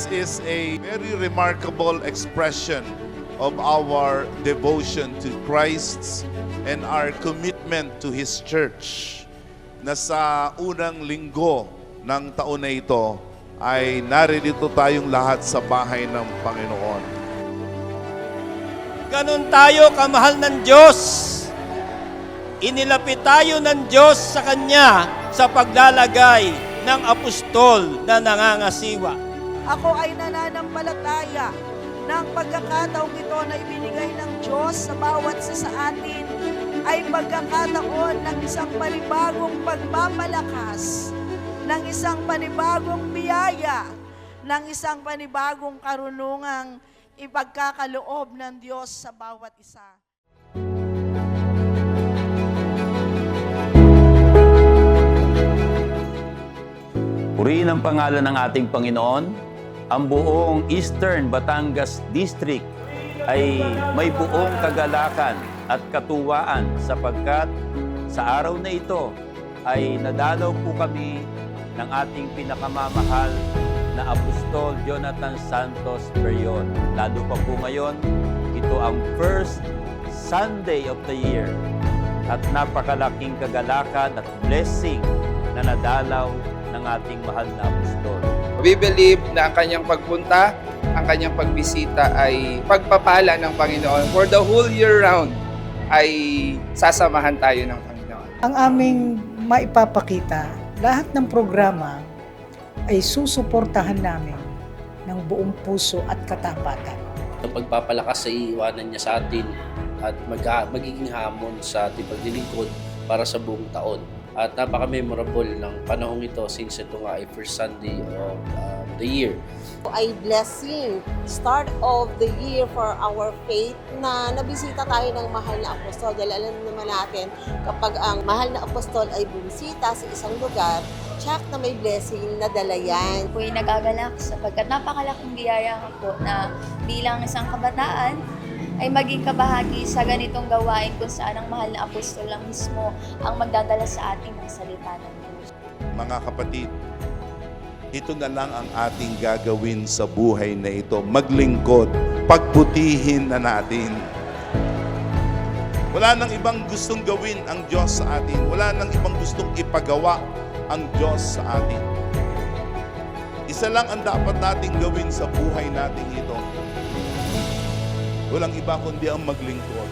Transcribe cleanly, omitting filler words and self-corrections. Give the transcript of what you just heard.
This is a very remarkable expression of our devotion to Christ and our commitment to His church na sa unang linggo ng taon na ito ay naririto tayong lahat sa bahay ng Panginoon. Ganon tayo kamahal ng Diyos. Inilapit tayo ng Diyos sa Kanya sa paglalagay ng apostol na nangangasiwa. Ako ay nananampalataya ng pagkakataong ito na ibinigay ng Diyos sa bawat isa sa atin ay pagkakataon ng isang panibagong pagpapalakas, ng isang panibagong biyaya, ng isang panibagong karunungang ipagkakaloob ng Diyos sa bawat isa. Purihin ang pangalan ng ating Panginoon. Ang buong Eastern Batangas District ay may buong kagalakan at katuwaan sapagkat sa araw na ito ay nadalaw po kami ng ating pinakamamahal na Apostol Jonathan Santos Perion. Lalo pa po ngayon, ito ang first Sunday of the year at napakalaking kagalakan at blessing na nadalaw ng ating mahal na apostol. We believe na ang kanyang pagpunta, ang kanyang pagbisita ay pagpapala ng Panginoon. For the whole year round ay sasamahan tayo ng Panginoon. Ang aming maipapakita, lahat ng programa ay susuportahan namin ng buong puso at katapatan. Ang pagpapalakas sa iiwanan niya sa atin at magiging hamon sa ating paglilingkod para sa buong taon. At napaka-memorable ng panahong ito since ito nga ay first Sunday of the year. Ay blessing, start of the year for our faith na nabisita tayo ng mahal na apostol. Dahil alam naman natin, kapag ang mahal na apostol ay bumisita sa isang lugar, check na may blessing na dala yan. Ako'y nagagalak sapagkat napakalaking biyaya nga po na bilang isang kabataan ay maging kabahagi sa ganitong gawain kung saan ang mahal na apostol lang mismo ang magdadala sa ating ng salita ng Diyos. Mga kapatid, ito na lang ang ating gagawin sa buhay na ito. Maglingkod, pagbutihin na natin. Wala nang ibang gustong gawin ang Diyos sa atin. Wala nang ibang gustong ipagawa ang Diyos sa atin. Isa lang ang dapat nating gawin sa buhay natin ito. Walang iba kundi ang maglingkod.